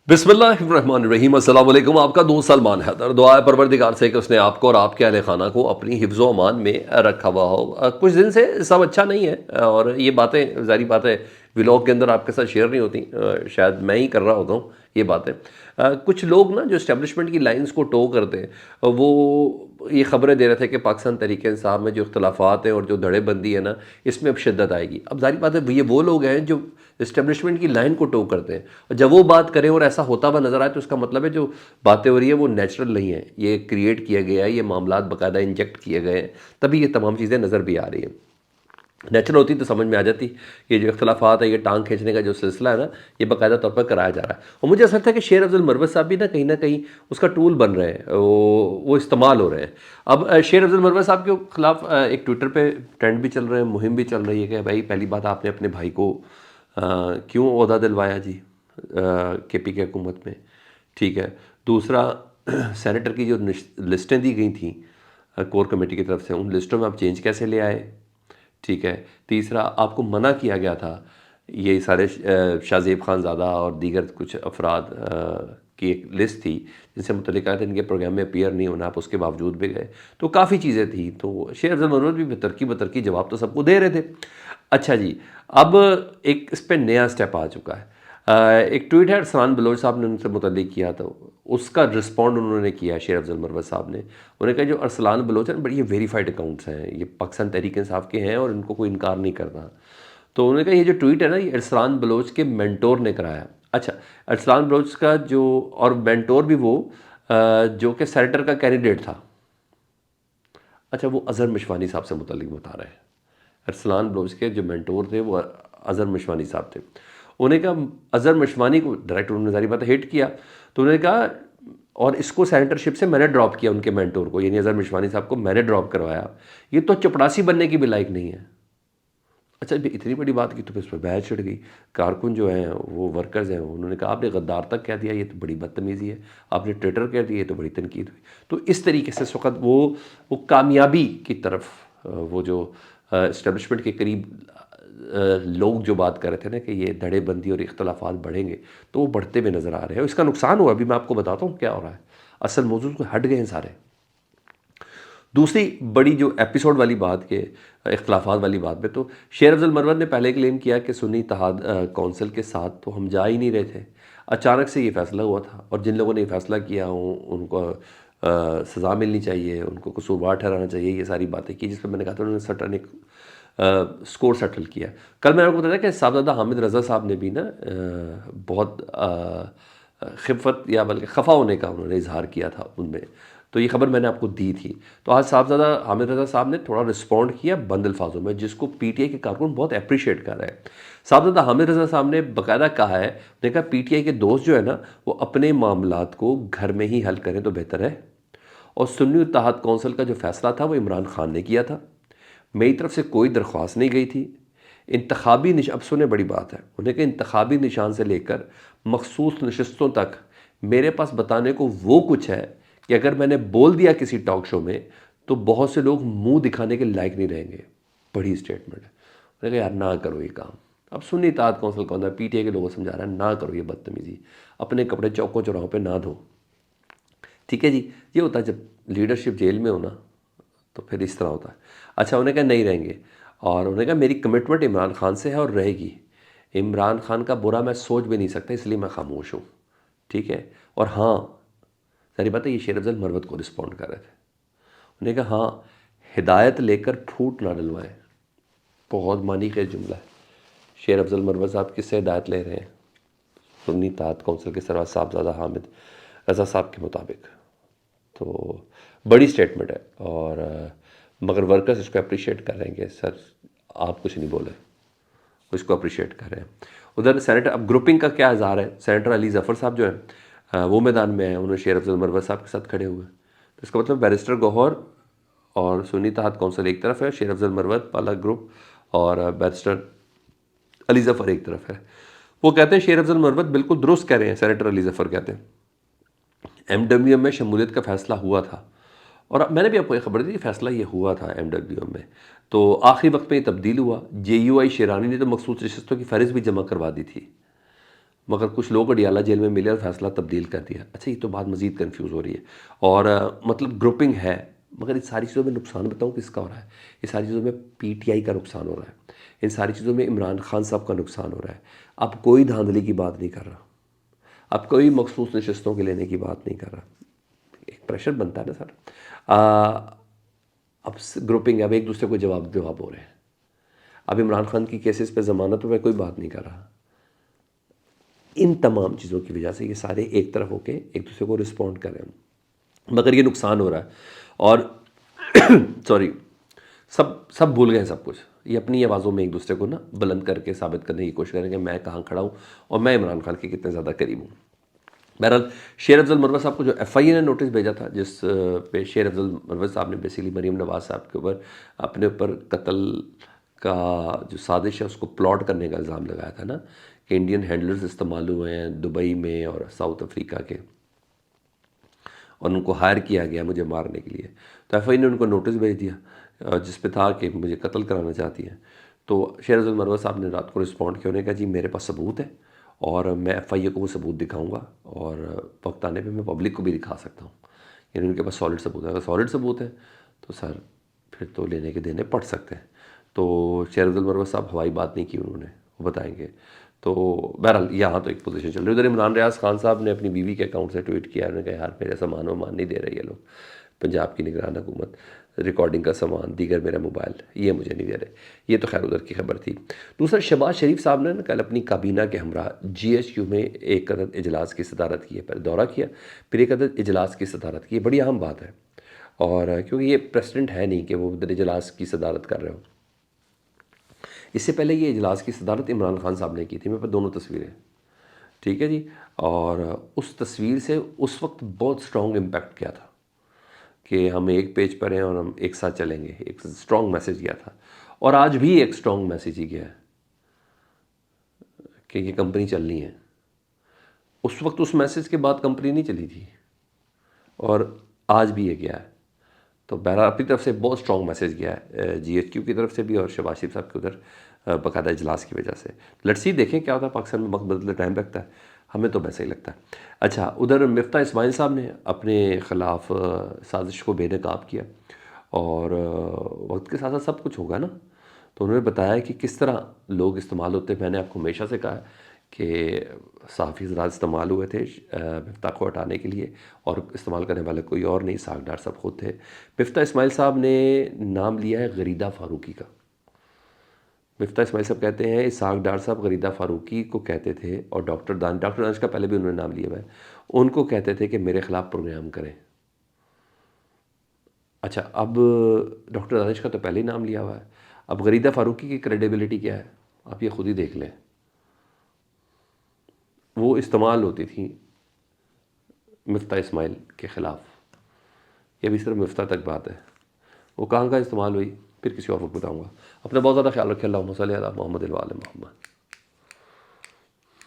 बिस्मिल्लाहिर्रहमानिर्रहीम। अस्सलाम वालेकुम। आपका दोस्त सलमान हैदर। दुआ है परवरदिगार से कि उसने आपको और आपके अहले खाना को अपनी हिफ्ज़ व अमान में रखा हुआ हो। कुछ दिन से सब अच्छा नहीं है और ये बातें ज़ाहिर बात है व्लॉग के अंदर आपके साथ शेयर नहीं होती। शायद मैं ही कर रहा होता हूँ ये बातें। कुछ लोग ना जो इस्टेब्लिशमेंट की लाइंस को टो करते हैं वो ये ख़बरें दे रहे थे कि पाकिस्तान तहरीक इंसाफ में जो इख्तलाफात हैं और जो धड़ेबंदी है ना, इसमें अब शिद्दत आएगी। अब ज़ाहिर बात है ये वो लोग हैं जो इस्टेब्लिशमेंट की लाइन को टो करते हैं, और जब वो बात करें और ऐसा होता हुआ नज़र आए तो उसका मतलब है जो बातें हो रही है वो नेचुरल नहीं है, ये क्रिएट किया गया है, ये मामलात बाकायदा इंजेक्ट किए गए हैं, तभी ये तमाम चीज़ें नज़र भी आ रही हैं। नेचुरल होती तो समझ में आ जाती। ये जो इख्तलाफात है, ये टांग खींचने का जो सिलसिला है ना, ये बाकायदा तौर पर कराया जा रहा है। और मुझे ऐसा लगता है कि शेर अफजल मरवत साहब भी ना कहीं उसका टूल बन रहे हैं, वो इस्तेमाल हो रहे हैं। अब शेर अफजल मरवत साहब के खिलाफ एक ट्विटर पे ट्रेंड भी चल रहे हैं, मुहिम भी चल रही है कि भाई पहली बात आपने अपने भाई को क्यों ओहदा दिलवाया जी के पी के हुकूमत में, ठीक है। दूसरा, सेनेटर की जो लिस्टें दी गई थी कोर कमेटी की तरफ से, उन लिस्टों में आप चेंज कैसे ले आए, ठीक है। तीसरा, आपको मना किया गया था, ये सारे शाहज़ेब खानज़ादा और दीगर कुछ अफराद की एक लिस्ट थी जिनसे मुतल्लिक़ आया था इनके प्रोग्राम में अपीयर नहीं होना, आप उसके बावजूद भी गए, तो काफ़ी चीज़ें थी। तो शेर अफजल मरवत भी बतरकी जवाब तो सबको दे रहे थे। अच्छा जी, अब एक इस पर नया स्टेप आ चुका है। एक ट्वीट है अरसलान बलोच साहब ने उनसे मुतल्लिक़ किया, तो उसका रिस्पॉन्ड उन्होंने किया शेर अफजल मरवत साहब ने। उन्होंने कहा जो अरसलान बलोच हैं बड़ी ये वेरीफाइड अकाउंट्स हैं, ये पाकिस्तान तहरीक इंसाफ के हैं और इनको कोई इनकार नहीं करता। तो उन्होंने कहा ये जो ट्वीट है ना, ये अरसलान बलोच के मेंटोर ने कराया। अच्छा, अरसलान बलोच का जो और मेंटोर भी वो जो कि सेनेटर का कैंडिडेट था। अच्छा, वो अज़हर मिशवानी साहब से मुतल्लिक़ बता रहे हैं। अरसलान बलोच के जो मेंटोर थे वो अज़हर मिशवानी साहब थे। उन्होंने कहा अज़हर मिशवानी को डायरेक्ट उन्होंने सारी बात हिट किया, तो उन्होंने कहा और इसको सेनेटरशिप से मैंने ड्रॉप किया, उनके मेंटोर को यानी अज़हर मिशवानी साहब को मैंने ड्रॉप करवाया, ये तो चपड़ासी बनने की भी लायक नहीं है। अच्छा, इतनी बड़ी बात की तो फिर इस पर बहस छिड़ गई। कारकुन जो हैं वो वर्कर्स हैं, उन्होंने कहा आपने गद्दार तक कह दिया, ये तो बड़ी बदतमीज़ी है, आपने ट्विटर कह दिया, ये तो बड़ी तनकीद हुई। तो इस तरीके से इस वक्त वो कामयाबी की तरफ वो जो इस्टेब्लिशमेंट के करीब लोग जो बात कर रहे थे ना कि ये धड़ेबंदी और इख्तलाफात बढ़ेंगे, तो वो बढ़ते हुए नज़र आ रहे हैं। और इसका नुकसान हुआ, अभी मैं आपको बताता हूँ क्या हो रहा है। असल मौजूद को हट गए हैं सारे। दूसरी बड़ी जो एपिसोड वाली बात के इख्तलाफात वाली बात में, तो शेर अफजल मरवत ने पहले क्लेम किया कि सुन्नी इत्तेहाद कौंसिल के साथ तो हम जा ही नहीं रहे थे, अचानक से ये फ़ैसला हुआ था और जिन लोगों ने ये फ़ैसला किया उनको सज़ा मिलनी चाहिए, उनको कसूरवार ठहराना चाहिए, ये सारी बातें की, जिस पर मैंने कहा था उन्होंने सटन एक स्कोर सेटल किया। कल मैंने आपको बताया कि साहबजादा हामिद रज़ा साहब ने भी ना बहुत खिफ़त या बल्कि खफा होने का उन्होंने इजहार किया था उनमें, तो ये खबर मैंने आपको दी थी। तो आज साहबजादा हामिद रज़ा साहब ने थोड़ा रिस्पॉन्ड किया बंद अल्फाजों में, जिसको पीटीआई के कारकुन बहुत अप्रिशिएट कर रहे हैं। साहबजादा हामिद रज़ा साहब ने बाकायदा कहा है, उन्होंने कहा पीटीआई के दोस्त जो है ना वो अपने मामलात को घर में ही हल करें तो बेहतर है, और सुन्नी इत्तेहाद कौंसिल का जो फ़ैसला था वो इमरान खान ने किया था, मेरी तरफ से कोई दरख्वास्त नहीं गई थी। इंतखाबी अब सुने बड़ी बात है, उन्हें कहा इंतखाबी निशान से लेकर मखसूस नशस्तों तक मेरे पास बताने को वो कुछ है कि अगर मैंने बोल दिया किसी टॉक शो में तो बहुत से लोग मुंह दिखाने के लायक नहीं रहेंगे। बड़ी स्टेटमेंट है। उन्होंने कहा यार ना करो ये काम। अब सुन्नी इत्तेहाद कौंसिल कौन है, पीटीआई के लोगों समझा रहा है ना करो ये बदतमीज़ी, अपने कपड़े चौकों चौराहों पे ना धो। ठीक है जी, ये होता है जब लीडरशिप जेल में हो ना, तो फिर इस तरह होता है। अच्छा, उन्हें कहा नहीं रहेंगे, और उन्होंने कहा मेरी कमिटमेंट इमरान खान से है और रहेगी। इमरान खान का बुरा मैं सोच भी नहीं सकता, इसलिए मैं खामोश हूँ, ठीक है। और हाँ, सारी बात है, ये शेर अफजल मरवत को रिस्पॉन्ड कर रहे थे। उन्होंने कहा हाँ, हिदायत लेकर फूट ना डलवाएं, बहुत मानी का जुमला है। शेर अफजल मरवत साहब किससे हिदायत ले रहे हैं? सुन्नी इत्तेहाद कौंसिल के सरबराह साहबजादा हामिद रज़ा साहब के मुताबिक। तो बड़ी स्टेटमेंट है, और मगर वर्कर्स इसको अप्रिशिएट कर रहे हैं कि सर आप कुछ नहीं बोले, इसको अप्रिशिएट कर रहे हैं। उधर सेनेटर, अब ग्रुपिंग का क्या इज़हार है, सेनेटर अली ज़फ़र साहब जो है वो मैदान में है, उन्होंने शेर अफजल मरवत साहब के साथ खड़े हुए। तो इसका मतलब बैरिस्टर गौहर और सुन्नी इत्तेहाद कौंसिल एक तरफ है, शेर अफजल मरवत पाला ग्रुप और बैरिस्टर अली ज़फ़र एक तरफ है। वो कहते हैं शेर अफजल मरवत बिल्कुल दुरुस्त कह रहे हैं, सेनेटर अली ज़फ़र कहते हैं एमडब्ल्यूएम में शमूलियत का फ़ैसला हुआ था, और मैंने भी आपको एक खबर दी, फैसला ये हुआ था एमडब्ल्यूएम में, तो आखिरी वक्त में ये तब्दील हुआ। जेयूआई शेरानी ने तो मखसूस नशस्तों की फ़हरिस्त भी जमा करवा दी थी। مگر کچھ لوگ اڈیالہ جیل میں ملے اور فیصلہ تبدیل کر دیا. اچھا یہ تو بات مزید کنفیوز ہو رہی ہے. اور مطلب گروپنگ ہے، مگر ان ساری چیزوں میں نقصان بتاؤں کس کا ہو رہا ہے؟ ان ساری چیزوں میں پی ٹی آئی کا نقصان ہو رہا ہے، ان ساری چیزوں میں عمران خان صاحب کا نقصان ہو رہا ہے. اب کوئی دھاندلی کی بات نہیں کر رہا، اب کوئی مخصوص نشستوں کے لینے کی بات نہیں کر رہا. ایک پریشر بنتا ہے نا سر. اب گروپنگ ہے، اب ایک دوسرے کو جواب ہو رہے ہیں. اب عمران خان کی کیسز پہ ضمانت پہ میں کوئی بات نہیں کر رہا. ان تمام چیزوں کی وجہ سے یہ سارے ایک طرف ہو کے ایک دوسرے کو رسپونڈ کر رہے ہیں، مگر یہ نقصان ہو رہا ہے. اور سوری، سب بھول گئے ہیں سب کچھ. یہ اپنی آوازوں میں ایک دوسرے کو نا بلند کر کے ثابت کرنے کی کوشش کریں کہ میں کہاں کھڑا ہوں اور میں عمران خان کے کتنے زیادہ قریب ہوں. بہرحال شیر افضل مروت صاحب کو جو ایف آئی اے نے نوٹس بھیجا تھا، جس پہ شیر افضل مروت صاحب نے بیسیکلی مریم نواز صاحب کے اوپر اپنے اوپر قتل کا جو سازش ہے اس کو پلاٹ کرنے کا الزام لگایا تھا نا، کہ انڈین ہینڈلرز استعمال ہوئے ہیں دبئی میں اور ساؤتھ افریقہ کے، اور ان کو ہائر کیا گیا مجھے مارنے کے لیے. تو ایف آئی نے ان کو نوٹس بھیج دیا جس پہ تھا کہ مجھے قتل کرانا چاہتی ہیں. تو شیر افضل مروت صاحب نے رات کو رسپونڈ کیا، انہوں نے کہا جی میرے پاس ثبوت ہے اور میں ایف آئی اے کو وہ ثبوت دکھاؤں گا، اور وقت آنے پہ میں پبلک کو بھی دکھا سکتا ہوں. یعنی ان کے پاس سالڈ ثبوت ہے. اگر سالڈ ثبوت ہے تو سر پھر تو لینے کے دینے پڑ سکتے ہیں. تو شیر افضل مروت صاحب ہوائی بات نہیں کی انہوں نے، وہ بتائیں گے. تو بہرحال یہاں تو ایک پوزیشن چل رہی ہے. ادھر عمران ریاض خان صاحب نے اپنی بیوی کے اکاؤنٹ سے ٹویٹ کیا، انہوں نے کہا یار میرے سامان ومان نہیں دے رہی ہے لوگ، پنجاب کی نگران حکومت، ریکارڈنگ کا سامان دیگر میرا موبائل یہ مجھے نہیں دے رہے. یہ تو خیر ادھر کی خبر تھی. دوسرا، شہباز شریف صاحب نے کل اپنی کابینہ کے ہمراہ جی ایچ کیو میں ایک عدد اجلاس کی صدارت کی ہے. پہلے دورہ کیا، پھر ایک عدد اجلاس کی صدارت کی. بڑی اہم بات ہے، اور کیونکہ یہ پریسیڈنٹ ہے نہیں کہ وہ ادھر اجلاس کی صدارت کر رہے ہو. اس سے پہلے یہ اجلاس کی صدارت عمران خان صاحب نے کی تھی. میرے پاس دونوں تصویریں، ٹھیک ہے جی. اور اس تصویر سے اس وقت بہت سٹرونگ امپیکٹ کیا تھا کہ ہم ایک پیج پر ہیں اور ہم ایک ساتھ چلیں گے. ایک سٹرونگ میسیج گیا تھا، اور آج بھی ایک سٹرونگ میسیج ہی گیا ہے کہ یہ کمپنی چلنی ہے. اس وقت اس میسیج کے بعد کمپنی نہیں چلی تھی، اور آج بھی یہ گیا ہے. تو بہرحال اپنی طرف سے بہت سٹرونگ میسیج گیا ہے جی ایچ کیو کی طرف سے بھی اور شہباز شریف صاحب کے ادھر باقاعدہ اجلاس کی وجہ سے. لٹسی دیکھیں کیا ہوتا ہے. پاکستان میں وقت بدلنے ٹائم لگتا ہے، ہمیں تو ویسا ہی لگتا ہے. اچھا، ادھر مفتاح اسماعیل صاحب نے اپنے خلاف سازش کو بے نقاب کیا، اور وقت کے ساتھ ساتھ سب کچھ ہوگا نا. تو انہوں نے بتایا کہ کس طرح لوگ استعمال ہوتے ہیں. میں نے آپ کو ہمیشہ سے کہا ہے کہ صحافی حضرات استعمال ہوئے تھے مفتاح کو ہٹانے کے لیے، اور استعمال کرنے والے کوئی اور نہیں، اسحاق ڈار صاحب خود تھے. مفتاح اسماعیل صاحب نے نام لیا ہے غریدہ فاروقی کا. مفتاح اسماعیل صاحب کہتے ہیں اسحاق ڈار صاحب غریدہ فاروقی کو کہتے تھے، اور ڈاکٹر دانش کا پہلے بھی انہوں نے نام لیا ہوا ہے، ان کو کہتے تھے کہ میرے خلاف پروگرام کریں. اچھا، اب ڈاکٹر دانش کا تو پہلے ہی نام لیا ہوا ہے، اب غریدہ فاروقی کی کریڈیبلٹی کیا ہے آپ یہ خود ہی دیکھ لیں. وہ استعمال ہوتی تھیں مفتاح اسماعیل کے خلاف. یہ بھی صرف مفتاح تک بات ہے، وہ کہاں استعمال ہوئی پھر کسی اور وقت بتاؤں گا. اپنا بہت زیادہ خیال رکھیں. اللہم صلی علی محمد و آل محمد.